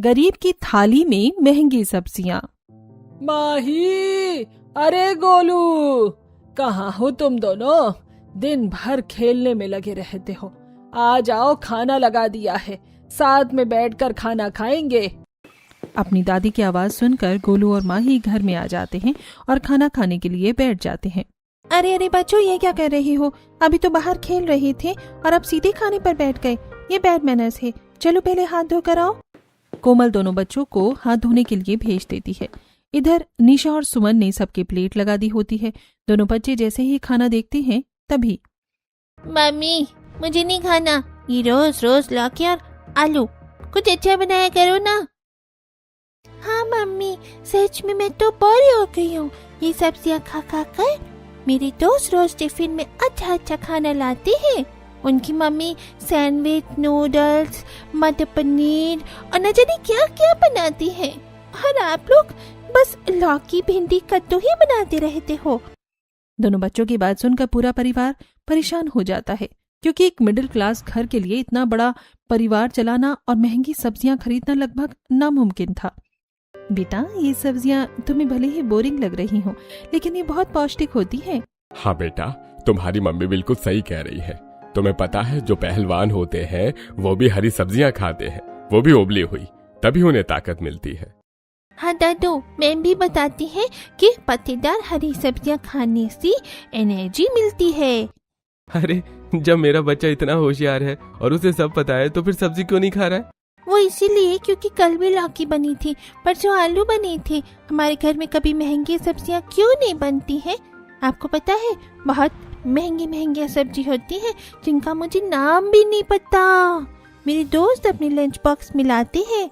गरीब की थाली में महंगी सब्जियां। माही, अरे गोलू, कहाँ हो तुम दोनों? दिन भर खेलने में लगे रहते हो। आ जाओ, खाना लगा दिया है, साथ में बैठकर खाना खाएंगे। अपनी दादी की आवाज सुनकर गोलू और माही घर में आ जाते हैं और खाना खाने के लिए बैठ जाते हैं। अरे अरे बच्चों, ये क्या कर रही हो? अभी तो बाहर खेल रहे थे और अब सीधे खाने पर बैठ गए। ये बैड मैनर्स है। चलो पहले हाथ धोकर आओ। कोमल दोनों बच्चों को हाथ धोने के लिए भेज देती है। इधर निशा और सुमन ने सबके प्लेट लगा दी होती है। दोनों बच्चे जैसे ही खाना देखते हैं तभी, मम्मी मुझे नहीं खाना, ये रोज रोज लौकी और आलू, कुछ अच्छा बनाया करो ना। हाँ मम्मी, सच में मैं तो बोर हो गई हूँ ये सब्जियाँ खा खा कर। मेरे दोस्त रोज टिफिन में अच्छा अच्छा खाना लाते हैं। उनकी मम्मी सैंडविच, नूडल्स, मटर पनीर और न जाने क्या क्या बनाती है, और आप लोग बस लौकी, भिंडी, कद्दू ही बनाते रहते हो। दोनों बच्चों की बात सुनकर पूरा परिवार परेशान हो जाता है, क्योंकि एक मिडिल क्लास घर के लिए इतना बड़ा परिवार चलाना और महंगी सब्जियां खरीदना लगभग नामुमकिन था। बेटा, ये सब्जियां तुम्हें भले ही बोरिंग लग रही हो, लेकिन ये बहुत पौष्टिक होती है। हाँ बेटा, तुम्हारी मम्मी बिल्कुल सही कह रही है। तुम्हें पता है, जो पहलवान होते हैं वो भी हरी सब्जियां खाते हैं, वो भी उबली हुई, तभी उन्हें ताकत मिलती है। हाँ दादू, मैम भी बताती है कि पत्तेदार हरी सब्जियां खाने से एनर्जी मिलती है। अरे, जब मेरा बच्चा इतना होशियार है और उसे सब पता है, तो फिर सब्जी क्यों नहीं खा रहा है? वो इसीलिए क्योंकि कल भी लौकी बनी थी, परसों आलू बने थे। हमारे घर में कभी महंगी सब्जियां क्यों नहीं बनती हैं? आपको पता है, बहुत महंगी महंगी सब्जी होती है जिनका मुझे नाम भी नहीं पता। मेरे दोस्त अपने लंच बॉक्स में लाते हैं।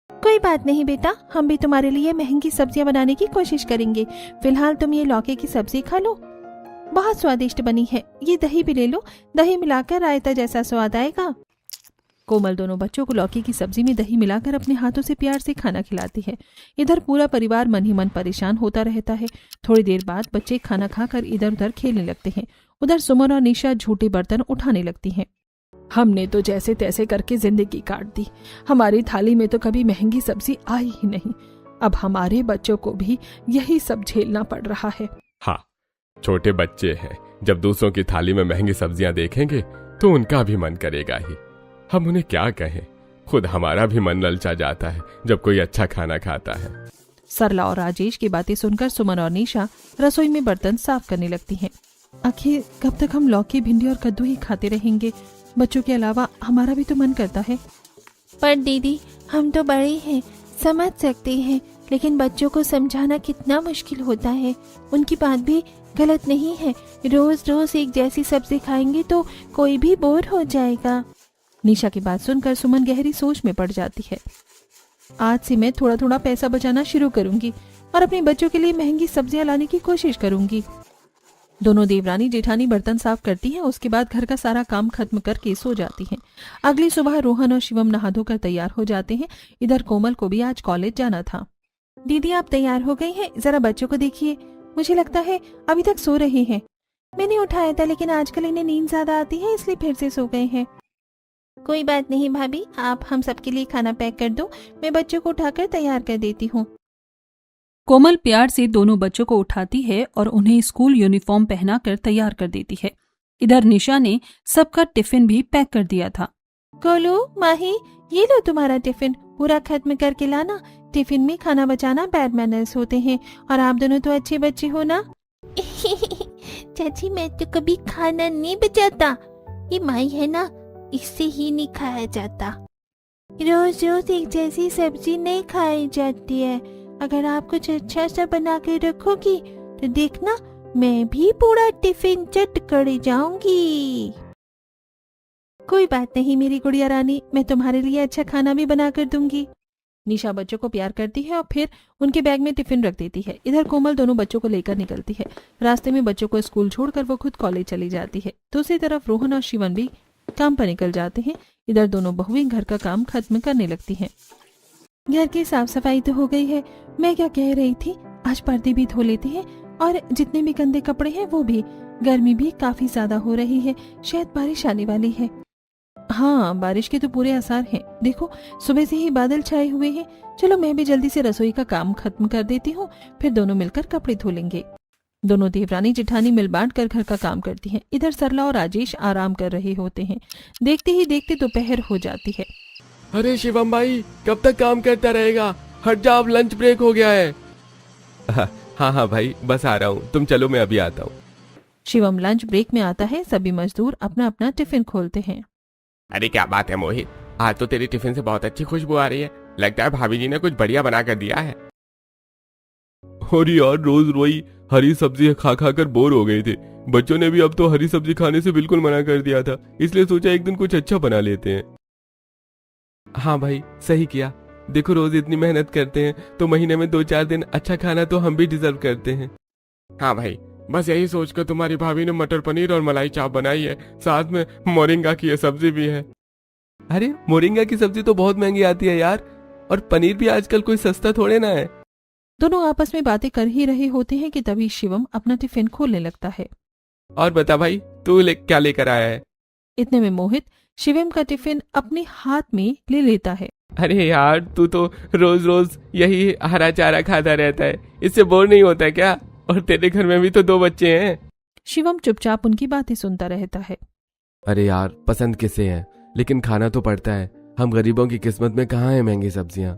कोई बात नहीं बेटा, हम भी तुम्हारे लिए महंगी सब्जियां बनाने की कोशिश करेंगे। फिलहाल तुम ये लौकी की सब्जी खा लो, बहुत स्वादिष्ट बनी है। ये दही भी ले लो, दही मिलाकर रायता जैसा स्वाद आएगा। कोमल दोनों बच्चों को लौकी की सब्जी में दही मिलाकर अपने हाथों से प्यार से खाना खिलाती है। इधर पूरा परिवार मन ही मन परेशान होता रहता है। थोड़ी देर बाद बच्चे खाना खाकर इधर उधर खेलने लगते हैं। उधर सुमन और निशा झूठे बर्तन उठाने लगती हैं। हमने तो जैसे तैसे करके जिंदगी काट दी। हमारी थाली में तो कभी महंगी सब्जी आई ही नहीं। अब हमारे बच्चों को भी यही सब झेलना पड़ रहा है। हाँ, छोटे बच्चे हैं, जब दूसरों की थाली में महंगी सब्जियां देखेंगे तो उनका भी मन करेगा ही। हम उन्हें क्या कहें, खुद हमारा भी मन ललचा जाता है जब कोई अच्छा खाना खाता है। सरला और राजेश की बातें सुनकर सुमन और निशा रसोई में बर्तन साफ करने लगती हैं। आखिर कब तक हम लौकी, भिंडी और कद्दू ही खाते रहेंगे? बच्चों के अलावा हमारा भी तो मन करता है। पर दीदी, हम तो बड़े हैं, समझ सकते हैं, लेकिन बच्चों को समझाना कितना मुश्किल होता है। उनकी बात भी गलत नहीं है। रोज रोज एक जैसी सब्जी खाएंगे तो कोई भी बोर हो जाएगा। निशा की बात सुनकर सुमन गहरी सोच में पड़ जाती है। आज से मैं थोड़ा थोड़ा पैसा बचाना शुरू करूंगी और अपने बच्चों के लिए महंगी सब्जियां लाने की कोशिश करूंगी। दोनों देवरानी जेठानी बर्तन साफ करती हैं, उसके बाद घर का सारा काम खत्म करके सो जाती हैं। अगली सुबह रोहन और शिवम नहा धोकर तैयार हो जाते हैं। इधर कोमल को भी आज कॉलेज जाना था। दीदी, आप तैयार हो गई हैं? जरा बच्चों को देखिए, मुझे लगता है अभी तक सो रहे हैं। मैंने उठाया था, लेकिन आजकल इन्हें नींद ज्यादा आती है, इसलिए फिर से सो गए हैं। कोई बात नहीं भाभी, आप हम सबके लिए खाना पैक कर दो, मैं बच्चों को उठाकर तैयार कर देती हूँ। कोमल प्यार से दोनों बच्चों को उठाती है और उन्हें स्कूल यूनिफॉर्म पहनाकर तैयार कर देती है। इधर निशा ने सबका टिफिन भी पैक कर दिया था। गोलू, माही, ये लो तुम्हारा टिफिन, पूरा खत्म करके लाना। टिफिन में खाना बचाना बैड मैनर्स होते हैं, और आप दोनों तो अच्छे बच्चे हो ना। चाची, मैं तो कभी खाना नहीं बचाता। ये माई है ना, इससे ही नहीं खाया जाता। रोज रोज एक जैसी सब्जी नहीं खाई जाती है। अगर आप कुछ अच्छा सा बना के रखोगी तो देखना, मैं भी पूरा टिफिन चट कर जाऊंगी। कोई बात नहीं मेरी गुड़िया रानी, मैं तुम्हारे लिए अच्छा खाना भी बना कर दूंगी। निशा बच्चों को प्यार करती है और फिर उनके बैग में टिफिन रख देती है। इधर कोमल दोनों बच्चों को लेकर निकलती है। रास्ते में बच्चों को स्कूल छोड़कर वो खुद कॉलेज चली जाती है। दूसरी तरफ रोहन और शिवन भी काम पर निकल जाते हैं। इधर दोनों बहुएं घर का काम खत्म करने लगती हैं। घर की साफ सफाई तो हो गई है। मैं क्या कह रही थी, आज पर्दे भी धो लेते हैं और जितने भी गंदे कपड़े हैं वो भी। गर्मी भी काफी ज्यादा हो रही है, शायद बारिश आने वाली है। हाँ, बारिश के तो पूरे आसार हैं। देखो सुबह से ही बादल छाए हुए हैं। चलो मैं भी जल्दी से रसोई का काम खत्म कर देती हूँ, फिर दोनों मिलकर कपड़े धो लेंगे। दोनों देवरानी जेठानी मिल बांट कर घर का काम करती हैं। इधर सरला और राजेश आराम कर रहे होते हैं। देखते ही देखते दोपहर हो जाती है। अरे शिवम भाई, कब तक काम करता रहेगा? हट जा, अब लंच ब्रेक हो गया है। हाँ भाई, बस आ रहा हूँ, तुम चलो, मैं अभी आता हूँ। शिवम लंच ब्रेक में आता है। सभी मजदूर अपना अपना टिफिन खोलते हैं। अरे क्या बात है मोहित, आज तो तेरी टिफिन से बहुत अच्छी खुशबू आ रही है। लगता है भाभी जी ने कुछ बढ़िया बना कर दिया है। और यार, रोज वही हरी सब्जी खा खा कर बोर हो गए थे। बच्चों ने भी अब तो हरी सब्जी खाने से बिल्कुल मना कर दिया था, इसलिए सोचा एक दिन कुछ अच्छा बना लेते हैं। हाँ भाई, सही किया। देखो रोज इतनी मेहनत करते हैं तो महीने में 2-4 दिन अच्छा खाना तो हम भी डिजर्व करते हैं। हाँ भाई, बस यही सोचकर तुम्हारी भाभी ने मटर पनीर और मलाई चाप बनाई है, साथ में मोरिंगा की ये सब्जी भी है। अरे मोरिंगा की सब्जी तो बहुत महंगी आती है यार, और पनीर भी आजकल कोई सस्ता थोड़े ना है। दोनों आपस में बातें कर ही रहे होते हैं कि तभी शिवम अपना टिफिन खोलने लगता है। और बता भाई, तू क्या लेकर आया है? इतने में मोहित शिवम का टिफिन अपने हाथ में ले लेता है। अरे यार, तू तो रोज रोज यही हरा चारा खाता रहता है, इससे बोर नहीं होता क्या? और तेरे घर में भी तो 2 बच्चे हैं। शिवम चुपचाप उनकी बातें सुनता रहता है। अरे यार, पसंद किसे है, लेकिन खाना तो पड़ता है। हम गरीबों की किस्मत में कहाँ है महंगी सब्जियाँ।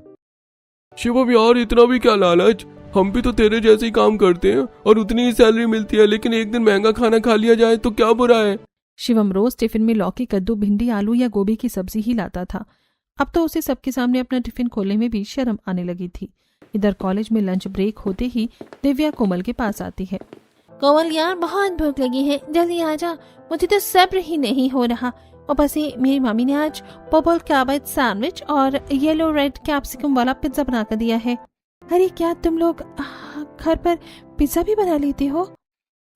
शिवम यार, इतना भी क्या लालच? हम भी तो तेरे जैसे ही काम करते हैं और उतनी ही सैलरी मिलती है, लेकिन एक दिन महंगा खाना खा लिया जाए तो क्या बुरा है? शिवम रोज टिफिन में लौकी, कद्दू, भिंडी, आलू या गोभी की सब्जी ही लाता था। अब तो उसे सबके सामने अपना टिफिन खोलने में भी शर्म आने लगी थी। इधर कॉलेज में लंच ब्रेक होते ही दिव्या कोमल के पास आती है। कोमल यार, बहुत भूख लगी है, जल्दी आ जा, मुझे तो सब्र ही नहीं हो रहा। और बस ये मेरी मम्मी ने आज पर्पल कैबेज सैंडविच और येलो रेड कैप्सिकम वाला पिज्जा बना कर दिया है। अरे क्या तुम लोग घर पर पिज्जा भी बना लेते हो?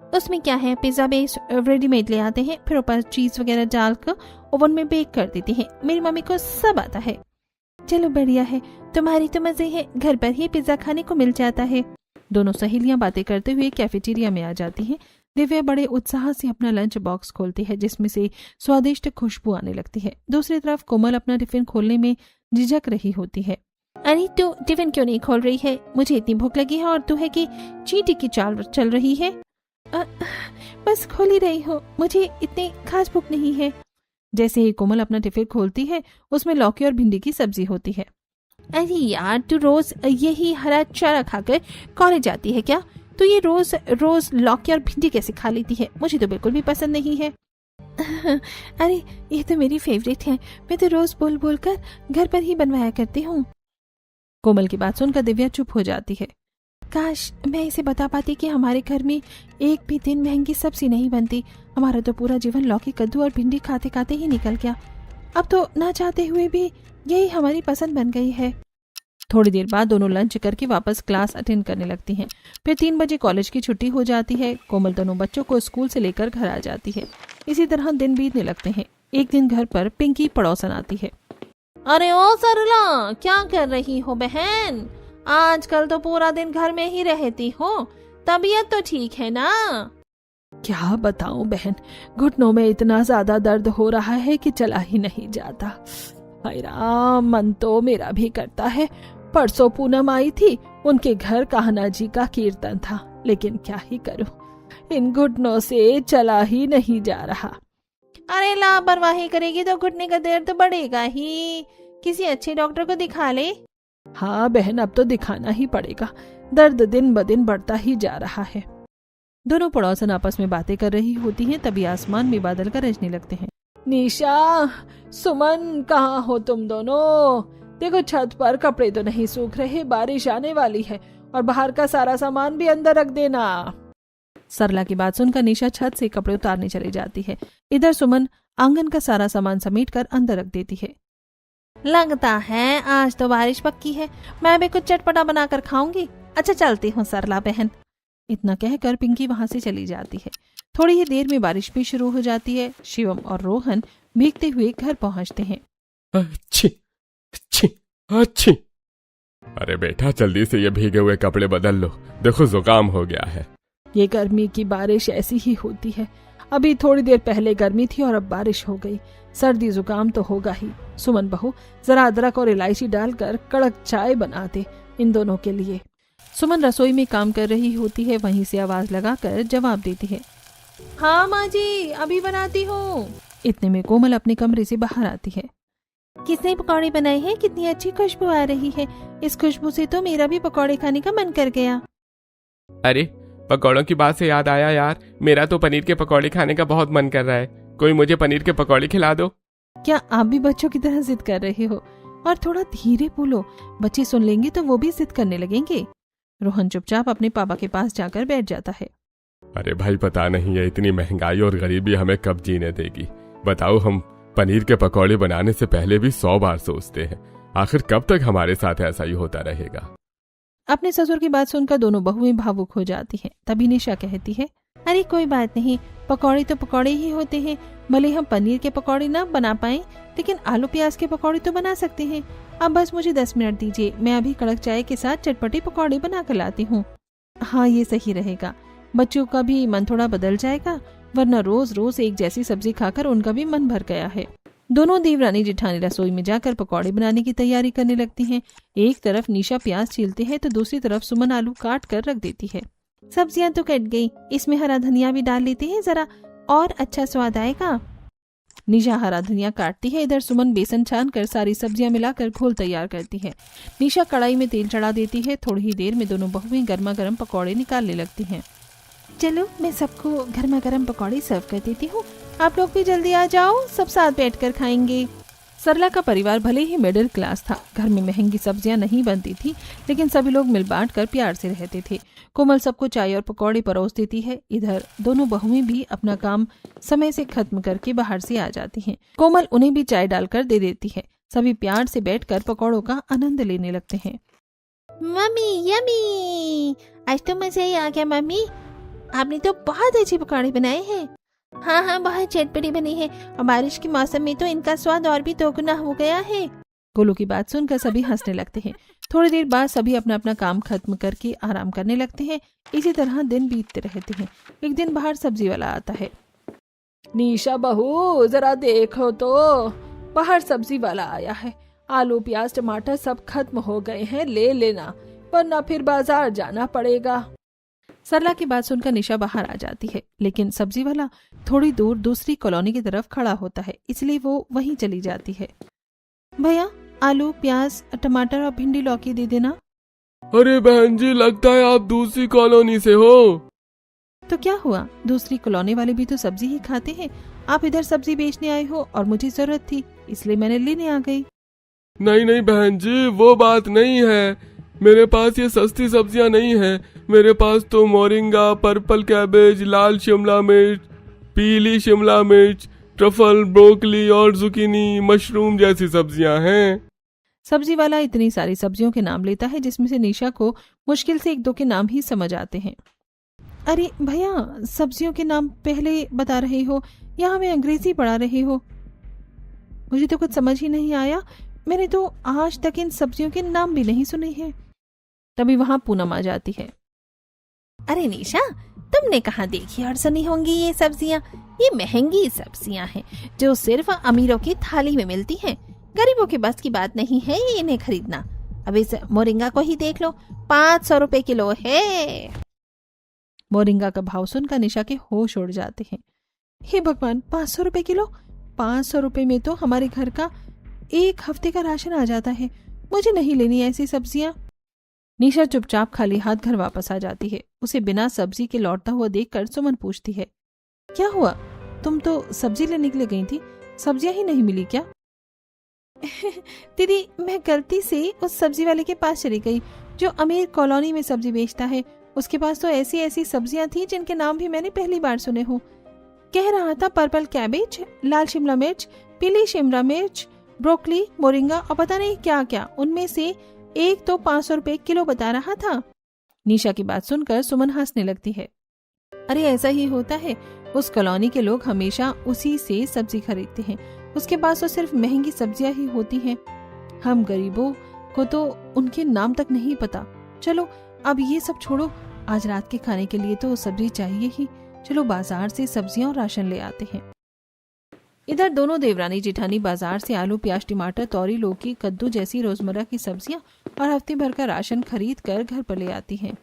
उसमें क्या है, पिज्जा बेस रेडीमेड ले आते हैं, फिर ऊपर चीज वगैरह डालकर ओवन में बेक कर देते हैं। मेरी मम्मी को सब आता है। चलो बढ़िया है, तुम्हारी तो मजे है, घर पर ही पिज्जा खाने को मिल जाता है। दोनों सहेलियां बातें करते हुए कैफेटेरिया में आ जाती हैं। दिव्या बड़े उत्साह से अपना लंच बॉक्स खोलती है, जिसमें से स्वादिष्ट खुशबू आने लगती है। दूसरी तरफ कोमल अपना टिफिन खोलने में झिझक रही होती है। अरे तू टिफिन क्यों नहीं खोल रही है? मुझे इतनी भूख लगी है और तू है कि चीटी की चाल चल रही है। बस खोल ही रही हो, मुझे इतनी खास भूख नहीं है। जैसे ही कोमल अपना टिफिन खोलती है, उसमें लौकी और भिंडी की सब्जी होती है। अरे यार, तू रोज यही हरा चारा खाकर कॉलेज जाती है क्या? तो ये रोज रोज लौकी और भिंडी कैसे खा लेती है? मुझे तो बिल्कुल भी पसंद नहीं है। अरे ये तो मेरी फेवरेट है, मैं तो रोज बोल बोल कर घर पर ही बनवाया करती हूँ। कोमल की बात सुनकर दिव्या चुप हो जाती है। काश मैं इसे बता पाती कि हमारे घर में एक भी दिन महंगी सब्जी नहीं बनती। हमारा तो पूरा जीवन लौकी, कद्दू और भिंडी खाते खाते ही निकल गया। अब तो ना चाहते हुए भी यही हमारी पसंद बन गई है। थोड़ी देर बाद दोनों लंच करके वापस क्लास अटेंड करने लगती हैं। फिर 3 बजे कॉलेज की छुट्टी हो जाती है। कोमल दोनों बच्चों को स्कूल से लेकर घर आ जाती है। इसी तरह दिन बीतने लगते हैं। एक दिन घर पर पिंकी पड़ोसन आती है। अरे ओ सरला, क्या कर रही हो बहन? आजकल तो पूरा दिन घर में ही रहती हो, तबीयत तो ठीक है ना? क्या बताऊं बहन, घुटनों में इतना ज्यादा दर्द हो रहा है कि चला ही नहीं जाता। हाय राम, मन तो मेरा भी करता है। परसों पूनम आई थी, उनके घर कान्हा जी का कीर्तन था, लेकिन क्या ही करूं, इन घुटनों से चला ही नहीं जा रहा। अरे लापरवाही करेगी तो घुटने का दर्द तो बढ़ेगा ही। किसी अच्छे डॉक्टर को दिखा ले। हाँ बहन, अब तो दिखाना ही पड़ेगा, दर्द दिन ब दिन बढ़ता ही जा रहा है। दोनों पड़ोसन आपस में बातें कर रही होती हैं, तभी आसमान में बादल गरजने लगते हैं। निशा, सुमन, कहाँ हो तुम दोनों? देखो छत पर कपड़े तो नहीं सूख रहे, बारिश आने वाली है, और बाहर का सारा सामान भी अंदर रख देना। सरला की बात सुनकर निशा छत से कपड़े उतारने चली जाती है। इधर सुमन आंगन का सारा सामान समेटकर अंदर रख देती है। लगता है आज तो बारिश पक्की है, मैं भी कुछ चटपटा बनाकर खाऊंगी। अच्छा चलती हूँ सरला बहन। इतना कहकर पिंकी वहां से चली जाती है। थोड़ी ही देर में बारिश भी शुरू हो जाती है। शिवम और रोहन भीगते हुए घर पहुंचते हैं। अच्छी अच्छी अच्छी। अरे बेटा, जल्दी से ये भीगे हुए कपड़े बदल लो, देखो जुकाम हो गया है। ये गर्मी की बारिश ऐसी ही होती है। अभी थोड़ी देर पहले गर्मी थी और अब बारिश हो गई। सर्दी जुकाम तो होगा ही। सुमन बहू, जरा अदरक और इलायची डालकर कड़क चाय बना दे इन दोनों के लिए। सुमन रसोई में काम कर रही होती है, वहीं से आवाज लगाकर जवाब देती है, हाँ माँ जी, अभी बनाती हूँ। इतने में कोमल अपने कमरे से बाहर आती है। किसने पकौड़े बनाए हैं? कितनी अच्छी खुशबू आ रही है। इस खुशबू से तो मेरा भी पकौड़े खाने का मन कर गया। अरे पकौड़ों की बात से याद आया यार, मेरा तो पनीर के पकौड़े खाने का बहुत मन कर रहा है। कोई मुझे पनीर के पकौड़े खिला दो। क्या आप भी बच्चों की तरह जिद कर रहे हो? और थोड़ा धीरे बोलो, बच्चे सुन लेंगे तो वो भी जिद करने लगेंगे। रोहन चुपचाप अपने पापा के पास जाकर बैठ जाता है। अरे भाई पता नहीं है इतनी महंगाई और गरीबी हमें कब जीने देगी। बताओ, हम पनीर के पकौड़े बनाने से पहले भी 100 बार सोचते हैं। आखिर कब तक हमारे साथ ऐसा ही होता रहेगा। अपने ससुर की बात सुनकर दोनों बहुएं भावुक हो जाती हैं। तभी निशा कहती है, अरे कोई बात नहीं, पकौड़े तो पकौड़े ही होते हैं। भले हम पनीर के पकौड़े ना बना पाए, लेकिन आलू प्याज के पकौड़े तो बना सकते हैं। अब बस मुझे 10 मिनट दीजिए, मैं अभी कड़क चाय के साथ चटपटे पकौड़े बना कर लाती हूँ। हाँ, ये सही रहेगा। बच्चों का भी मन थोड़ा बदल जाएगा, वरना रोज रोज एक जैसी सब्जी खाकर उनका भी मन भर गया है। दोनों देवरानी जिठानी रसोई में जाकर पकौड़े बनाने की तैयारी करने लगती हैं। एक तरफ निशा प्याज छीलती है तो दूसरी तरफ सुमन आलू काट कर रख देती है। सब्जियां तो कट गई, इसमें हरा धनिया भी डाल लेते हैं, जरा और अच्छा स्वाद आएगा। निशा हरा धनिया काटती है, इधर सुमन बेसन छान कर सारी सब्जियां मिलाकर घोल तैयार करती है। निशा कढ़ाई में तेल चढ़ा देती है। थोड़ी ही देर में दोनों बहुएं गर्मा गर्म पकौड़े निकालने लगती हैं। चलो, मैं सबको गर्मा गर्म पकौड़े सर्व कर देती हूँ। आप लोग भी जल्दी आ जाओ, सब साथ बैठकर खाएंगे। सरला का परिवार भले ही मिडिल क्लास था, घर में महंगी सब्जियां नहीं बनती थी, लेकिन सभी लोग मिल बांट कर प्यार से रहते थे। कोमल सबको चाय और पकौड़े परोस देती है। इधर दोनों बहुएं भी अपना काम समय से खत्म करके बाहर से आ जाती हैं। कोमल उन्हें भी चाय डालकर दे देती है। सभी प्यार से बैठकर पकौड़ों का आनंद लेने लगते हैं। मम्मी यमी, आज तो मजा ही आ गया। मम्मी, आपने तो बहुत अच्छे पकौड़े बनाए हैं। हाँ हाँ, बहुत चटपटी बनी है, और बारिश के मौसम में तो इनका स्वाद और भी दोगुना हो गया है। गोलू की बात सुनकर सभी हंसने लगते हैं। थोड़ी देर बाद सभी अपना अपना काम खत्म करके आराम करने लगते हैं। इसी तरह दिन बीतते रहते हैं। एक दिन बाहर सब्जी वाला आता है। निशा बहू, जरा देखो तो, बाहर सब्जी वाला आया है। आलू प्याज टमाटर सब खत्म हो गए हैं, ले लेना, वरना फिर बाजार जाना पड़ेगा। सरला की बात सुनकर निशा बाहर आ जाती है, लेकिन सब्जी वाला थोड़ी दूर दूसरी कॉलोनी की तरफ खड़ा होता है, इसलिए वो वहीं चली जाती है। भैया, आलू प्याज टमाटर और भिंडी लौकी दे देना। अरे बहन जी, लगता है आप दूसरी कॉलोनी से हो। तो क्या हुआ, दूसरी कॉलोनी वाले भी तो सब्जी ही खाते हैं। आप इधर सब्जी बेचने आए हो और मुझे जरूरत थी, इसलिए मैंने लेने आ गई। नहीं नहीं बहन जी, वो बात नहीं है। मेरे पास ये सस्ती सब्जियां नहीं है। मेरे पास तो मोरिंगा, पर्पल कैबेज, लाल शिमला मिर्च, पीली शिमला मिर्च, ट्रफल, ब्रोकली और जुकीनी, मशरूम जैसी सब्जियां हैं। सब्जी वाला इतनी सारी सब्जियों के नाम लेता है, जिसमें से निशा को मुश्किल से 1-2 के नाम ही समझ आते हैं। अरे भैया, सब्जियों के नाम पहले बता रहे हो या हमें अंग्रेजी पढ़ा रहे हो? मुझे तो कुछ समझ ही नहीं आया। मैंने तो आज तक इन सब्जियों के नाम भी नहीं सुने हैं। तभी वहां पूनम आ जाती है। अरे निशा, तुमने कहाँ देखी और सुनी होंगी ये सब्जियां? ये महंगी सब्जियां हैं जो सिर्फ अमीरों की थाली में मिलती हैं। गरीबों के बस की बात नहीं है ये इन्हें खरीदना। अब इस मोरिंगा को ही देख लो, 500 रुपए किलो है। मोरिंगा का भाव सुनकर निशा के होश उड़ जाते हैं। हे भगवान, 500 रुपए किलो! 500 रुपए में तो हमारे घर का 1 हफ्ते का राशन आ जाता है। मुझे नहीं लेनी ऐसी सब्जियां। निशा चुपचाप खाली हाथ घर वापस आ जाती है। उसे बिना सब्जी के लौटता हुआ देखकर सुमन पूछती है, क्या हुआ? तुम तो सब्जी लेने के लिए गई थी, सब्जियां ही नहीं मिली क्या? दीदी, मैं गलती से उस सब्जी वाले के पास चली गई जो अमीर कॉलोनी में सब्जी बेचता है। उसके पास तो ऐसी ऐसी सब्जियां थी जिनके नाम भी मैंने पहली बार सुने हो। कह रहा था पर्पल कैबेज, लाल शिमला मिर्च, पीली शिमला मिर्च, ब्रोकली, मोरिंगा और पता नहीं क्या क्या। उनमें से एक तो 500 रुपए किलो बता रहा था। निशा की बात सुनकर सुमन हंसने लगती है। अरे ऐसा ही होता है, उस कॉलोनी के लोग हमेशा उसी से सब्जी खरीदते हैं। उसके पास तो सिर्फ महंगी सब्जियां ही होती हैं। हम गरीबों को तो उनके नाम तक नहीं पता। चलो अब ये सब छोड़ो, आज रात के खाने के लिए तो सब्जी चाहिए ही। चलो बाजार से सब्जियां और राशन ले आते हैं। इधर दोनों देवरानी जेठानी बाजार से आलू, प्याज, टमाटर, तोरी, लौकी, कद्दू जैसी रोजमर्रा की सब्जियां और हफ्ते भर का राशन खरीद कर घर पर ले आती हैं।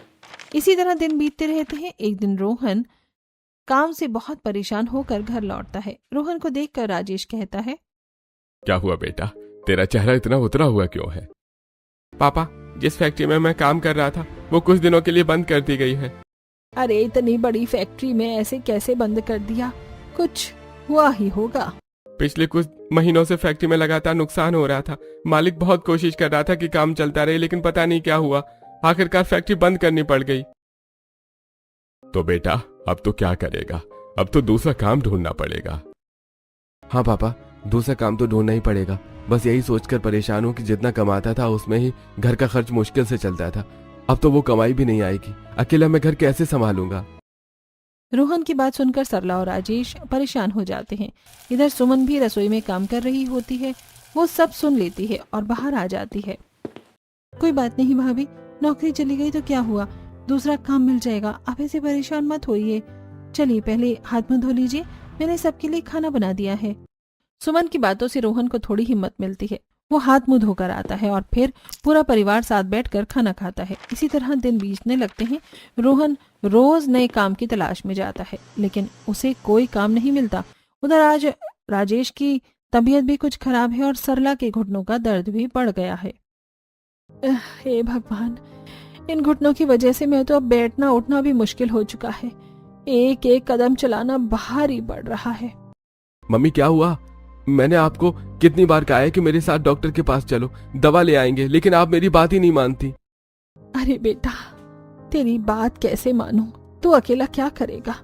इसी तरह दिन बीतते रहते हैं। एक दिन रोहन काम से बहुत परेशान होकर घर लौटता है। रोहन को देखकर राजेश कहता है, क्या हुआ बेटा, तेरा चेहरा इतना उतरा हुआ क्यों है? पापा, जिस फैक्ट्री में मैं काम कर रहा था वो कुछ दिनों के लिए बंद कर दी गई है। अरे इतनी बड़ी फैक्ट्री में ऐसे कैसे बंद कर दिया? कुछ हुआ ही होगा। पिछले कुछ महीनों से फैक्ट्री में लगातार नुकसान हो रहा था। मालिक बहुत कोशिश कर रहा था कि काम चलता रहे, लेकिन पता नहीं क्या हुआ, आखिरकार फैक्ट्री बंद करनी पड़ गई। तो बेटा अब तो क्या करेगा? अब तो दूसरा काम ढूंढना पड़ेगा। हाँ पापा, दूसरा काम तो ढूंढना ही पड़ेगा। बस यही सोचकर परेशान हूँ कि जितना कमाता था उसमें ही घर का खर्च मुश्किल से चलता था। अब तो वो कमाई भी नहीं आएगी, अकेला मैं घर कैसे संभालूंगा? रोहन की बात सुनकर सरला और राजेश परेशान हो जाते हैं। इधर सुमन भी रसोई में काम कर रही होती है। वो सब सुन लेती है और बाहर आ जाती है। कोई बात नहीं भाभी, नौकरी चली गई तो क्या हुआ, दूसरा काम मिल जाएगा, आप ऐसे परेशान मत होइए। चलिए पहले हाथ मुंह धो लीजिए, मैंने सबके लिए खाना बना दिया है। सुमन की बातों से रोहन को थोड़ी हिम्मत मिलती है। वो हाथ मुंह धोकर आता है और फिर पूरा परिवार साथ बैठकर खाना खाता है। इसी तरह दिन बीतने लगते हैं। रोहन रोज नए काम की तलाश में जाता है, लेकिन उसे कोई काम नहीं मिलता। उधर आज राजेश की तबीयत भी कुछ खराब है और सरला के घुटनों का दर्द भी बढ़ गया है। हे भगवान, इन घुटनों की वजह से मैं तो अब बैठना उठना भी मुश्किल हो चुका है। एक एक कदम चलाना भारी पड़ रहा है। मम्मी क्या हुआ? मैंने आपको कितनी बार कहा है कि मेरे साथ डॉक्टर के पास चलो, दवा ले आएंगे, लेकिन आप मेरी बात ही नहीं मानती। अरे बेटा, तेरी बात कैसे मानूं? तू अकेला क्या करेगा?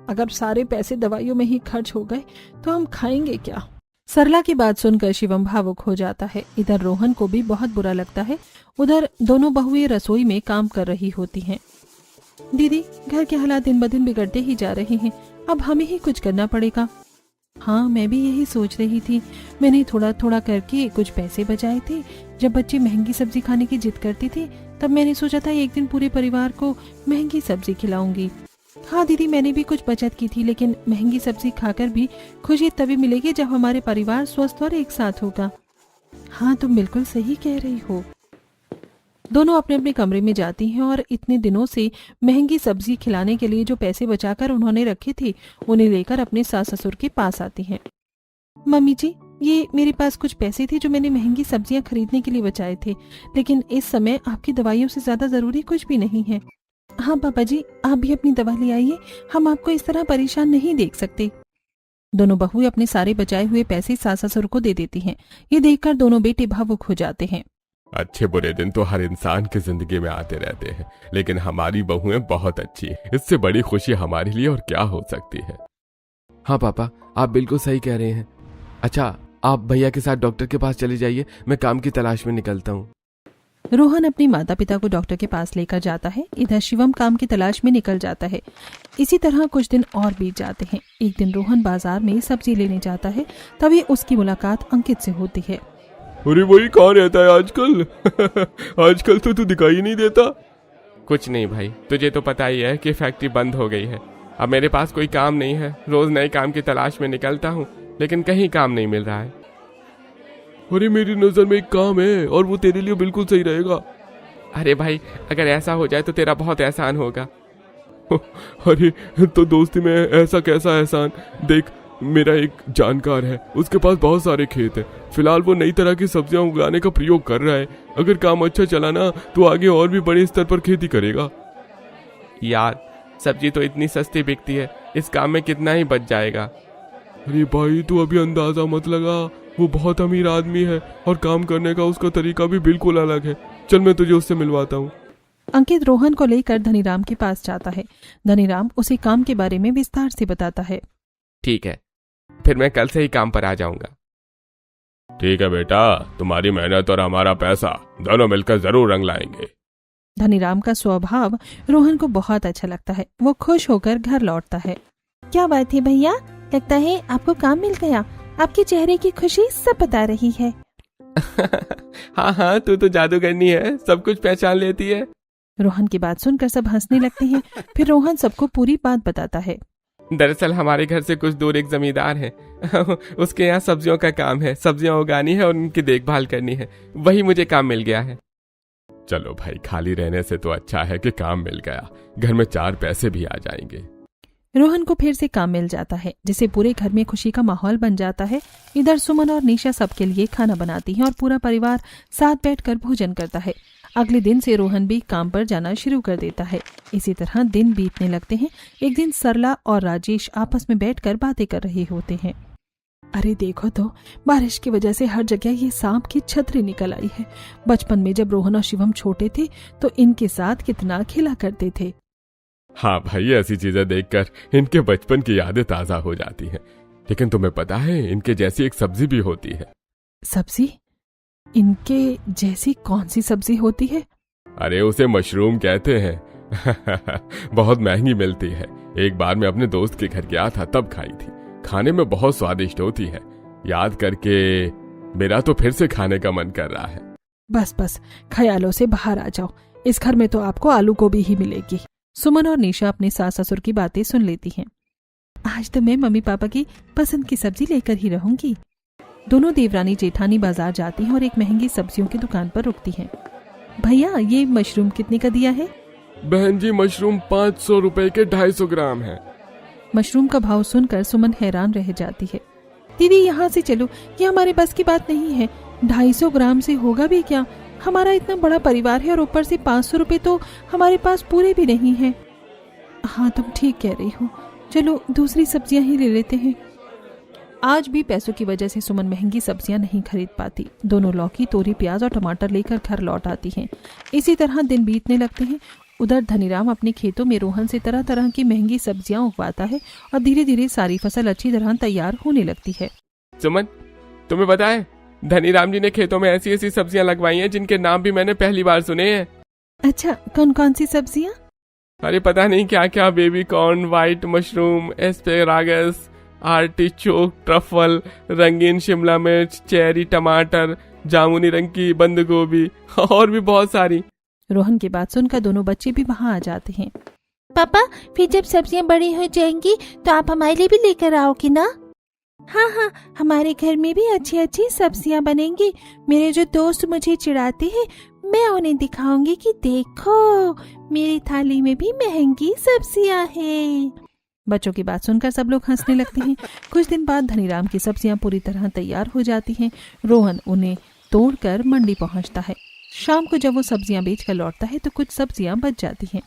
अगर सारे पैसे दवाइयों में ही खर्च हो गए तो हम खाएंगे क्या? सरला की बात सुनकर शिवम भावुक हो जाता है। इधर रोहन को भी बहुत बुरा लगता है। उधर दोनों बहुएं रसोई में काम कर रही होती हैं। दीदी, घर के हालात दिन ब दिन बिगड़ते ही जा रहे हैं, अब हमें ही कुछ करना पड़ेगा। हाँ, मैं भी यही सोच रही थी। मैंने थोड़ा थोड़ा करके कुछ पैसे बचाए थे। जब बच्चे महंगी सब्जी खाने की जिद करते थे तब मैंने सोचा था एक दिन पूरे परिवार को महंगी सब्जी खिलाऊंगी। हाँ दीदी, मैंने भी कुछ बचत की थी, लेकिन महंगी सब्जी खाकर भी खुशी तभी मिलेगी जब हमारे परिवार स्वस्थ और एक साथ होगा। हाँ, तुम बिल्कुल सही कह रही हो। दोनों अपने अपने कमरे में जाती हैं और इतने दिनों से महंगी सब्जी खिलाने के लिए जो पैसे बचाकर उन्होंने रखे थे उन्हें लेकर अपने सास ससुर के पास आती हैं। मम्मी जी, ये मेरे पास कुछ पैसे थे जो मैंने महंगी सब्जियां खरीदने के लिए बचाए थे, लेकिन इस समय आपकी दवाइयों से ज्यादा जरूरी कुछ भी नहीं है। हाँ पापा जी, आप भी अपनी दवा ले आइए, हम आपको इस तरह परेशान नहीं देख सकते। दोनों बहुएं अपने सारे बचाए हुए पैसे सास ससुर को दे देती हैं। ये देखकर दोनों बेटे भावुक हो जाते हैं। अच्छे बुरे दिन तो हर इंसान की जिंदगी में आते रहते हैं, लेकिन हमारी बहुएं बहुत अच्छी हैं। इससे बड़ी खुशी हमारे लिए और क्या हो सकती है। हाँ पापा, आप बिल्कुल सही कह रहे हैं। अच्छा, आप भैया के साथ डॉक्टर के पास चले जाइए, मैं काम की तलाश में निकलता हूँ। रोहन अपने माता पिता को डॉक्टर के पास लेकर जाता है। इधर शिवम काम की तलाश में निकल जाता है। इसी तरह कुछ दिन और बीत जाते हैं। एक दिन रोहन बाजार में सब्जी लेने जाता है, तभी उसकी मुलाकात अंकित से होती है। अरे वही कहाँ रहता है आजकल? आजकल तो तू दिखाई नहीं देता। कुछ नहीं भाई, तुझे तो पता ही है कि फैक्ट्री बंद हो गई है। अब मेरे पास कोई काम नहीं है। रोज नए काम की तलाश में निकलता हूँ, लेकिन कहीं काम नहीं मिल रहा है। अरे मेरी नजर में एक काम है और वो तेरे लिए बिल्कुल सही रहेगा। अरे भाई, अगर ऐसा हो जाए तो तेरा बहुत एहसान होगा। अरे तो दोस्ती में ऐसा कैसा एहसान? देख, मेरा एक जानकार है, उसके पास बहुत सारे खेत हैं। फिलहाल वो नई तरह की सब्जियां उगाने का प्रयोग कर रहा है। अगर काम अच्छा चला ना तो आगे और भी बड़े स्तर पर खेती करेगा। यार, सब्जी तो इतनी सस्ती बिकती है, इस काम में कितना ही बच जाएगा। अरे भाई, तू अभी अंदाजा मत लगा। वो बहुत अमीर आदमी है और काम करने का उसका तरीका भी बिल्कुल अलग है। चल मैं तुझे उससे मिलवाता हूँ। अंकित रोहन को लेकर धनीराम के पास जाता है। धनीराम उसे काम के बारे में विस्तार से बताता है। ठीक है, फिर मैं कल से ही काम पर आ जाऊंगा। ठीक है बेटा, तुम्हारी मेहनत और हमारा पैसा दोनों मिलकर जरूर रंग लाएंगे। धनीराम का स्वभाव रोहन को बहुत अच्छा लगता है। वो खुश होकर घर लौटता है। क्या बात है भैया, लगता है आपको काम मिल गया। आपके चेहरे की खुशी सब बता रही है। हाँ हाँ, तू तो जादूगरनी है, सब कुछ पहचान लेती है। रोहन की बात सुनकर सब हंसने लगते हैं। फिर रोहन सबको पूरी बात बताता है। दरअसल हमारे घर से कुछ दूर एक जमींदार है। उसके यहाँ सब्जियों का काम है, सब्जियां उगानी है और उनकी देखभाल करनी है, वही मुझे काम मिल गया है। चलो भाई, खाली रहने से तो अच्छा है कि काम मिल गया, घर में 4 पैसे भी आ जाएंगे। रोहन को फिर से काम मिल जाता है, जिससे पूरे घर में खुशी का माहौल बन जाता है। इधर सुमन और निशा सबके लिए खाना बनाती हैं और पूरा परिवार साथ बैठकर भोजन करता है। अगले दिन से रोहन भी काम पर जाना शुरू कर देता है। इसी तरह दिन बीतने लगते हैं। एक दिन सरला और राजेश आपस में बैठकर बातें कर रहे होते हैं। अरे देखो तो, बारिश की वजह से हर जगह ये सांप की छतरी निकल आई है। बचपन में जब रोहन और शिवम छोटे थे तो इनके साथ कितना खेला करते थे। हाँ भाई, ऐसी चीजें देखकर इनके बचपन की यादें ताजा हो जाती हैं। लेकिन तुम्हें पता है, इनके जैसी एक सब्जी भी होती है। सब्जी? इनके जैसी कौन सी सब्जी होती है? अरे उसे मशरूम कहते हैं। बहुत महंगी मिलती है। एक बार मैं अपने दोस्त के घर गया था, तब खाई थी। खाने में बहुत स्वादिष्ट होती है। याद करके मेरा तो फिर से खाने का मन कर रहा है। बस बस, ख्यालों से बाहर आ जाओ। इस घर में तो आपको आलू गोभी ही मिलेगी। सुमन और निशा अपने सास ससुर की बातें सुन लेती हैं। आज तो मैं मम्मी पापा की पसंद की सब्जी लेकर ही रहूंगी। दोनों देवरानी जेठानी बाजार जाती हैं और एक महंगी सब्जियों की दुकान पर रुकती हैं। भैया, ये मशरूम कितने का दिया है? बहन जी, मशरूम 500 रुपए के 250 ग्राम है। मशरूम का भाव सुनकर सुमन हैरान रह जाती है। दीदी, यहाँ से चलो, ये हमारे बस की बात नहीं है। 250 ग्राम से होगा भी क्या? हमारा इतना बड़ा परिवार है और ऊपर से 500 रुपए तो हमारे पास पूरे भी नहीं है। हाँ, तुम ठीक कह रही हो, चलो दूसरी सब्जियां ही ले लेते हैं। आज भी पैसों की वजह से सुमन महंगी सब्जियां नहीं खरीद पाती। दोनों लौकी, तोरी, प्याज और टमाटर लेकर घर लौट आती हैं। इसी तरह दिन बीतने लगते हैं। उधर धनीराम अपने खेतों में रोहन से तरह तरह की महंगी सब्जियां उगवाता है और धीरे धीरे सारी फसल अच्छी तरह तैयार होने लगती है। सुमन, तुम्हें पता है, धनीराम जी ने खेतों में ऐसी ऐसी सब्जियां लगवाई हैं जिनके नाम भी मैंने पहली बार सुने हैं। अच्छा, कौन कौन सी सब्जियां? अरे पता नहीं क्या क्या, baby corn, white mushroom, asparagus, artichoke, truffle, रंगीन शिमला मिर्च, चेरी टमाटर, जामुनी रंग की बंद गोभी और भी बहुत सारी। रोहन की बात सुनकर दोनों बच्चे भी वहाँ आ जाते हैं। पापा, फिर जब सब्जियां बड़ी हो जाएंगी तो आप हमारे लिए भी लेकर आओगे ना? हाँ हाँ, हमारे घर में भी अच्छी अच्छी सब्जियां बनेंगी। मेरे जो दोस्त मुझे चिढ़ाते हैं, मैं उन्हें दिखाऊंगी कि देखो, मेरी थाली में भी महंगी सब्जियां हैं। बच्चों की बात सुनकर सब लोग हंसने लगते हैं। कुछ दिन बाद धनीराम की सब्जियां पूरी तरह तैयार हो जाती हैं। रोहन उन्हें तोड़कर मंडी पहुंचता है। शाम को जब वो सब्जियां बेचकर लौटता है तो कुछ सब्जियां बच जाती हैं।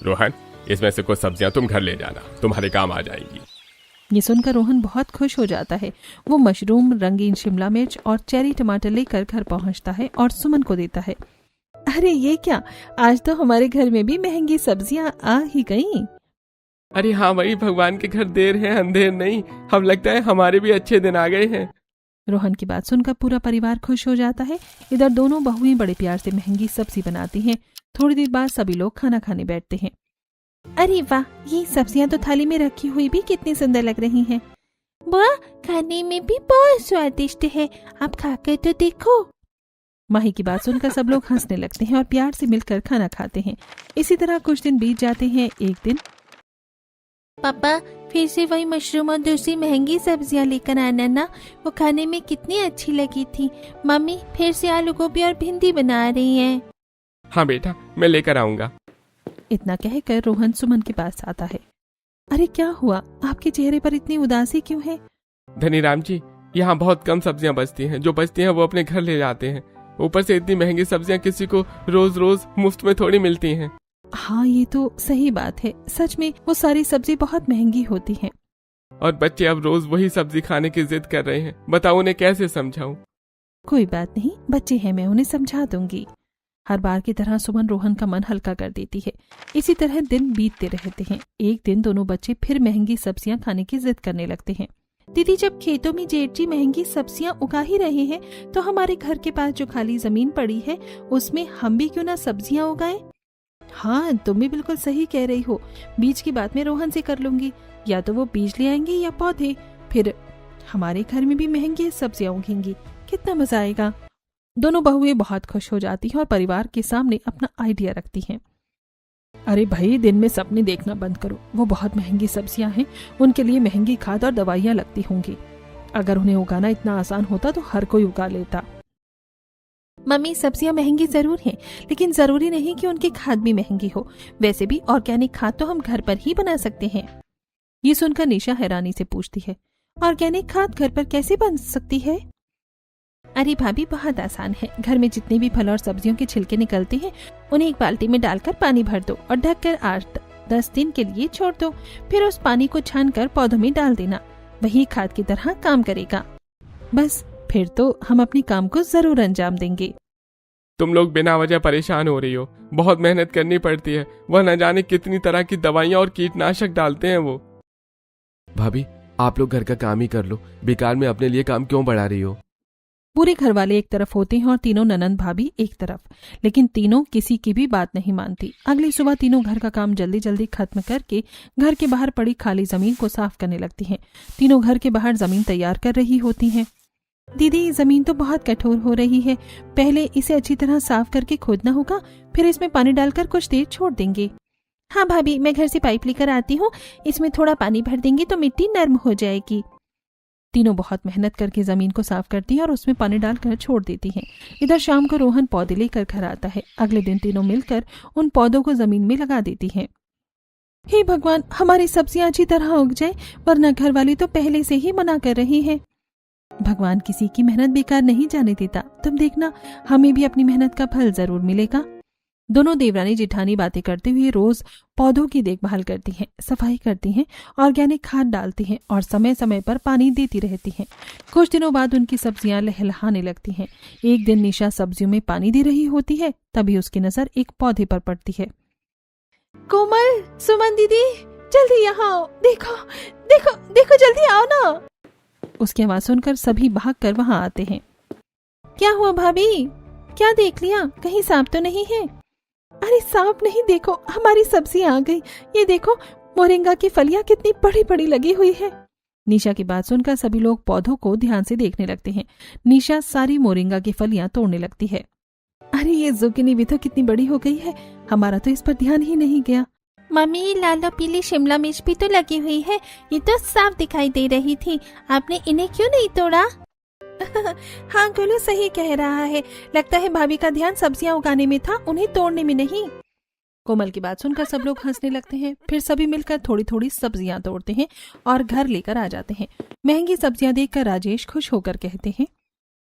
रोहन, इसमें से कुछ सब्जियां तुम घर ले जाना, तुम्हारे काम आ जाएंगी। ये सुनकर रोहन बहुत खुश हो जाता है। वो मशरूम, रंगीन शिमला मिर्च और चेरी टमाटर लेकर घर पहुंचता है और सुमन को देता है। अरे ये क्या, आज तो हमारे घर में भी महंगी सब्जियां आ ही गईं। अरे हाँ, वही भगवान के घर देर है अंधेर नहीं। हम लगता है हमारे भी अच्छे दिन आ गए हैं। रोहन की बात सुनकर पूरा परिवार खुश हो जाता है। इधर दोनों बहुएं बड़े प्यार से महंगी सब्जी बनाती हैं। थोड़ी देर बाद सभी लोग खाना खाने बैठते हैं। अरे वाह, ये सब्जियां तो थाली में रखी हुई भी कितनी सुंदर लग रही हैं। बुआ, खाने में भी बहुत स्वादिष्ट है, आप खाकर तो देखो। माही की बात सुनकर सब लोग हंसने लगते हैं और प्यार से मिलकर खाना खाते हैं। इसी तरह कुछ दिन बीत जाते हैं। एक दिन, पापा, फिर से वही मशरूम और दूसरी महंगी सब्जियां लेकर आना ना, वो खाने में कितनी अच्छी लगी थी। मम्मी फिर से आलू गोभी और भिंडी बना रही हैं। हाँ बेटा, मैं लेकर आऊंगा। इतना कहकर रोहन सुमन के पास आता है। अरे क्या हुआ, आपके चेहरे पर इतनी उदासी क्यों है? धनीराम जी, यहाँ बहुत कम सब्जियां बचती हैं। जो बचती हैं वो अपने घर ले जाते हैं। ऊपर से इतनी महंगी सब्जियां किसी को रोज रोज मुफ्त में थोड़ी मिलती हैं। हाँ, ये तो सही बात है। सच में वो सारी सब्जी बहुत महंगी होती हैं। और बच्चे अब रोज वही सब्जी खाने की जिद कर रहे हैं। बताओ उन्हें कैसे समझाऊं? कोई बात नहीं, बच्चे हैं, मैं उन्हें समझा दूंगी। हर बार की तरह सुमन रोहन का मन हल्का कर देती है। इसी तरह दिन बीतते रहते हैं। एक दिन दोनों बच्चे फिर महंगी सब्जियां खाने की जिद करने लगते हैं। दीदी, जब खेतों में जेठ जी महंगी सब्जियां उगा ही रहे हैं, तो हमारे घर के पास जो खाली जमीन पड़ी है उसमें हम भी क्यों ना सब्जियां उगाएं? हाँ, तुम भी बिल्कुल सही कह रही हो। बीज की बात मैं रोहन से कर लूंगी। या तो वो बीज ले आएंगे या पौधे, फिर हमारे घर में भी महंगी सब्जियां उगेंगी। कितना मजा आएगा। दोनों बहुएं बहुत खुश हो जाती हैं और परिवार के सामने अपना आइडिया रखती हैं। अरे भाई, दिन में सपने देखना बंद करो। वो बहुत महंगी सब्जियां हैं, उनके लिए महंगी खाद और दवाइयां लगती होंगी। अगर उन्हें उगाना इतना आसान होता तो हर कोई उगा लेता। मम्मी, सब्जियां महंगी जरूर हैं, लेकिन जरूरी नहीं कि उनकी खाद भी महंगी हो। वैसे भी ऑर्गेनिक खाद तो हम घर पर ही बना सकते हैं। ये सुनकर निशा हैरानी से पूछती है, ऑर्गेनिक खाद घर पर कैसे बन सकती है? अरे भाभी, बहुत आसान है। घर में जितने भी फल और सब्जियों के छिलके निकलते हैं उन्हें एक बाल्टी में डालकर पानी भर दो और ढककर 8-10 दिन के लिए छोड़ दो। फिर उस पानी को छानकर पौधों में डाल देना, वही खाद की तरह काम करेगा। बस फिर तो हम अपनी काम को जरूर अंजाम देंगे। तुम लोग बिना वजह परेशान हो रही हो। बहुत मेहनत करनी पड़ती है, वह न जाने कितनी तरह की दवाइयाँ और कीटनाशक डालते हैं वो। भाभी, आप लोग घर का काम ही कर लो, बेकार में अपने लिए काम क्यों बढ़ा रही हो? पूरे घर वाले एक तरफ होते हैं और तीनों ननंद भाभी एक तरफ, लेकिन तीनों किसी की भी बात नहीं मानती। अगली सुबह तीनों घर का काम जल्दी जल्दी खत्म करके घर के बाहर पड़ी खाली जमीन को साफ करने लगती हैं। तीनों घर के बाहर जमीन तैयार कर रही होती हैं। दीदी, जमीन तो बहुत कठोर हो रही है। पहले इसे अच्छी तरह साफ करके खोदना होगा, फिर इसमें पानी डालकर कुछ देर छोड़ देंगे। हाँ भाभी, मैं घर से पाइप लेकर आती हूँ, इसमें थोड़ा पानी भर देंगे तो मिट्टी नर्म हो जाएगी। तीनों बहुत मेहनत करके जमीन को साफ करती हैं और उसमें पानी डालकर छोड़ देती हैं। इधर शाम को रोहन पौधे लेकर घर आता है। अगले दिन तीनों मिलकर उन पौधों को जमीन में लगा देती हैं। हे भगवान, हमारी सब्जियां अच्छी तरह उग जाए, वरना घर वाली तो पहले से ही मना कर रही है। भगवान किसी की मेहनत बेकार नहीं जाने देता। तुम देखना, हमें भी अपनी मेहनत का फल जरूर मिलेगा। दोनों देवरानी जेठानी बातें करते हुए रोज पौधों की देखभाल करती हैं, सफाई करती हैं, ऑर्गेनिक खाद डालती हैं और समय समय पर पानी देती रहती हैं। कुछ दिनों बाद उनकी सब्जियां लहलहाने लगती हैं। एक दिन निशा सब्जियों में पानी दे रही होती है, तभी उसकी नजर एक पौधे पर पड़ती है। कोमल, सुमन दीदी, जल्दी यहाँ आओ। देखो देखो देखो, जल्दी आओ ना। उसकी आवाज सुनकर सभी भागकर वहां आते हैं। क्या हुआ भाभी, क्या देख लिया? कहीं सांप तो नहीं है? अरे सांप नहीं, देखो हमारी सब्जी आ गई। ये देखो, मोरिंगा की फलियां कितनी बड़ी बड़ी लगी हुई है। निशा की बात सुनकर सभी लोग पौधों को ध्यान से देखने लगते हैं। निशा सारी मोरिंगा की फलियां तोड़ने लगती है। अरे ये जुकिनी भी तो कितनी बड़ी हो गई है, हमारा तो इस पर ध्यान ही नहीं गया। मम्मी, लाल और पीली शिमला मिर्च भी तो लगी हुई है, ये तो साफ दिखाई दे रही थी। आपने इन्हें क्यों नहीं तोड़ा? हाँ गोलू सही कह रहा है, लगता है भाभी का ध्यान सब्जियां उगाने में था, उन्हें तोड़ने में नहीं। कोमल की बात सुनकर सब लोग हंसने लगते हैं। फिर सभी मिलकर थोड़ी थोड़ी सब्जियां तोड़ते हैं और घर लेकर आ जाते हैं। महंगी सब्जियां देखकर राजेश खुश होकर कहते हैं,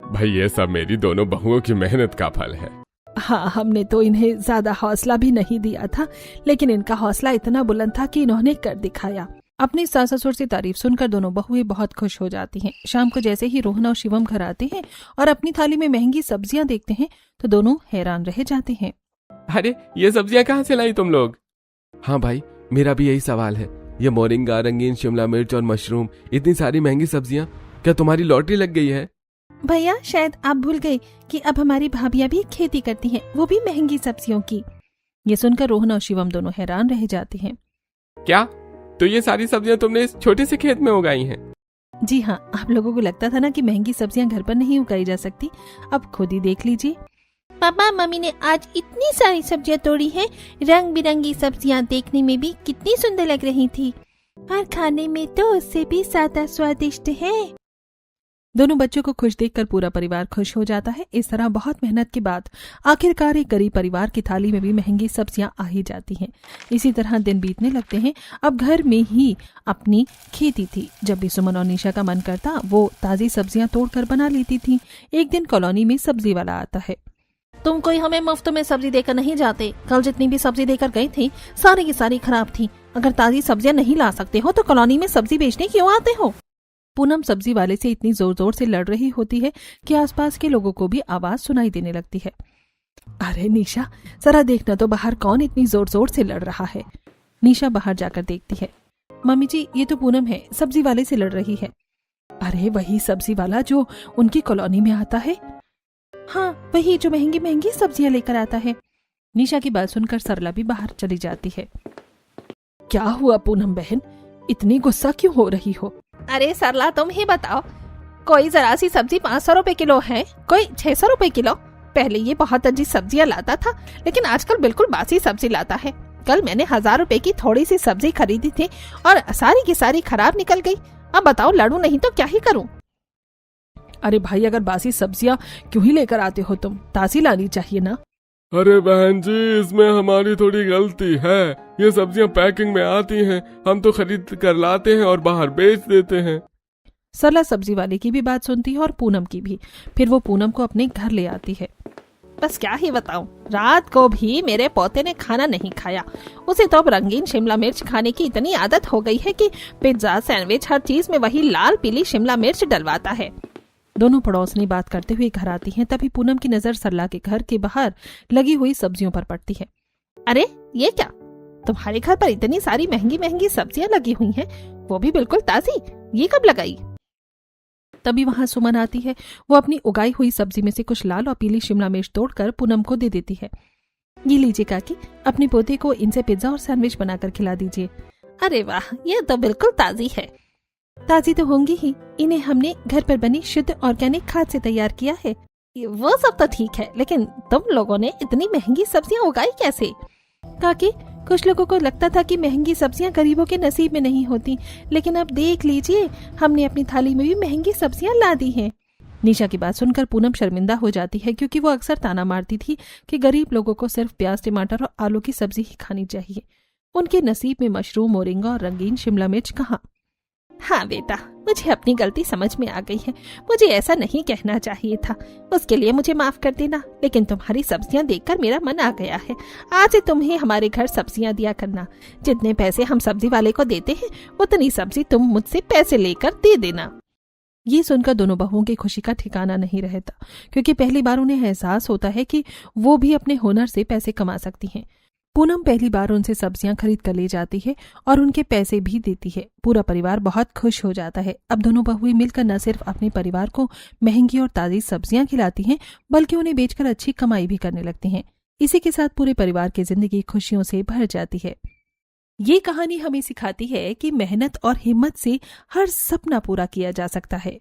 भाई ये सब मेरी दोनों बहुओं की मेहनत का फल है। हाँ, हमने तो इन्हें ज्यादा हौसला भी नहीं दिया था, लेकिन इनका हौसला इतना बुलंद था कि इन्होंने कर दिखाया। अपने सास ससुर से तारीफ सुनकर दोनों बहुएं बहुत खुश हो जाती हैं। शाम को जैसे ही रोहन और शिवम घर आते हैं और अपनी थाली में महंगी सब्जियां देखते हैं तो दोनों हैरान रह जाते हैं। अरे ये सब्जियां कहाँ से लाई तुम लोग? हाँ भाई, मेरा भी यही सवाल है। ये मोरिंगा, रंगीन शिमला मिर्च और मशरूम, इतनी सारी महंगी सब्जियां, क्या तुम्हारी लॉटरी लग गई है? भैया, शायद आप भूल गए कि अब हमारी भाभियां भी खेती करती हैं, वो भी महंगी सब्जियों की। ये सुनकर रोहन और शिवम दोनों हैरान रह जाते हैं। क्या? तो ये सारी सब्जियां तुमने इस छोटे से खेत में उगाई हैं? जी हाँ, आप लोगों को लगता था ना कि महंगी सब्जियां घर पर नहीं उगाई जा सकती, अब खुद ही देख लीजिए। पापा, मम्मी ने आज इतनी सारी सब्जियां तोड़ी हैं। रंग बिरंगी सब्जियां देखने में भी कितनी सुंदर लग रही थी और खाने में तो उससे भी ज्यादा स्वादिष्ट है। दोनों बच्चों को खुश देखकर पूरा परिवार खुश हो जाता है। इस तरह बहुत मेहनत के बाद आखिरकार एक गरीब परिवार की थाली में भी महंगी सब्जियां आ ही जाती हैं। इसी तरह दिन बीतने लगते हैं। अब घर में ही अपनी खेती थी। जब भी सुमन और निशा का मन करता वो ताजी सब्जियां तोड़कर बना लेती थी। एक दिन कॉलोनी में सब्जी वाला आता है। तुम कोई हमें मुफ्त में सब्जी देकर नहीं जाते। कल जितनी भी सब्जी देकर गई थी सारी की सारी खराब थी। अगर ताजी सब्जियां नहीं ला सकते हो तो कॉलोनी में सब्जी बेचने क्यों आते हो? पूनम सब्जी वाले से इतनी जोर जोर से लड़ रही होती है कि आसपास के लोगों को भी आवाज सुनाई देने लगती है। अरे निशा, जरा देखना तो बाहर कौन इतनी जोर जोर से लड़ रहा है। निशा बाहर जाकर देखती है। मम्मी जी, ये तो पूनम है, सब्जी वाले से लड़ रही है। अरे वही सब्जी वाला जो उनकी कॉलोनी में आता है? हाँ, वही जो महंगी महंगी सब्जियां लेकर आता है। निशा की बात सुनकर सरला भी बाहर चली जाती है। क्या हुआ पूनम बहन, इतनी गुस्सा क्यों हो रही हो? अरे सरला, तुम ही बताओ, कोई जरा सी सब्जी 500 रुपए किलो है, कोई 600 रुपए किलो। पहले ये बहुत अच्छी सब्जियां लाता था, लेकिन आजकल बिल्कुल बासी सब्जी लाता है। कल मैंने 1000 रुपए की थोड़ी सी सब्जी खरीदी थी और सारी की सारी खराब निकल गई। अब बताओ लड़ू नहीं तो क्या ही करूं। अरे भाई, अगर बासी सब्जियां क्यों ही लेकर आते हो तुम? ताजी लानी चाहिए ना। अरे बहन जी, इसमें हमारी थोड़ी गलती है। ये सब्जियां पैकिंग में आती हैं, हम तो खरीद कर लाते हैं और बाहर बेच देते हैं। सरला सब्जी वाले की भी बात सुनती है और पूनम की भी। फिर वो पूनम को अपने घर ले आती है। बस क्या ही बताऊं, रात को भी मेरे पोते ने खाना नहीं खाया। उसे तो अब रंगीन शिमला मिर्च खाने की इतनी आदत हो गई है कि पिज्जा, सैंडविच, हर चीज में वही लाल पीली शिमला मिर्च डलवाता है। दोनों पड़ोसनी बात करते हुए घर आती हैं। तभी पूनम की नजर सरला के घर के बाहर लगी हुई सब्जियों पर पड़ती है। अरे ये क्या, तुम्हारे घर पर इतनी सारी महंगी महंगी सब्जियां लगी हुई हैं, वो भी बिल्कुल ताजी, ये कब लगाई? तभी वहां सुमन आती है। वो अपनी उगाई हुई सब्जी में से कुछ लाल और पीली शिमला मिर्च तोड़कर पूनम को दे देती है। ये लीजिए काकी, अपने पोते को इनसे पिज्जा और सैंडविच बनाकर खिला दीजिए। अरे वाह, ये तो बिल्कुल ताजी है। ताजी तो होंगी ही, इन्हें हमने घर पर बनी शुद्ध ऑर्गेनिक खाद से तैयार किया है। वो सब तो ठीक है, लेकिन तुम लोगों ने इतनी महंगी सब्जियां उगाई कैसे? काकी, कुछ लोगों को लगता था कि महंगी सब्जियां गरीबों के नसीब में नहीं होती, लेकिन अब देख लीजिए, हमने अपनी थाली में भी महंगी सब्जियां ला दी हैं। निशा की बात सुनकर पूनम शर्मिंदा हो जाती है, क्योंकि वो अक्सर ताना मारती थी कि गरीब लोगों को सिर्फ प्याज, टमाटर और आलू की सब्जी ही खानी चाहिए। उनके नसीब में मशरूम, मोरिंगा और रंगीन शिमला मिर्च कहाँ। हाँ बेटा, मुझे अपनी गलती समझ में आ गई है। मुझे ऐसा नहीं कहना चाहिए था, उसके लिए मुझे माफ कर देना। लेकिन तुम्हारी सब्जियां देखकर मेरा मन आ गया है। आज से तुम ही हमारे घर सब्जियां दिया करना। जितने पैसे हम सब्जी वाले को देते हैं, उतनी सब्जी तुम मुझसे पैसे लेकर दे देना। ये सुनकर दोनों बहुओं की खुशी का ठिकाना नहीं रहता, क्योंकि पहली बार उन्हें एहसास होता है कि वो भी अपने हुनर से पैसे कमा सकती हैं। पूनम पहली बार उनसे सब्जियां खरीद कर ले जाती है और उनके पैसे भी देती है। पूरा परिवार बहुत खुश हो जाता है। अब दोनों बहुएं मिलकर न सिर्फ अपने परिवार को महंगी और ताजी सब्जियां खिलाती हैं, बल्कि उन्हें बेचकर अच्छी कमाई भी करने लगती हैं। इसी के साथ पूरे परिवार की जिंदगी खुशियों से भर जाती है। ये कहानी हमें सिखाती है कि मेहनत और हिम्मत से हर सपना पूरा किया जा सकता है।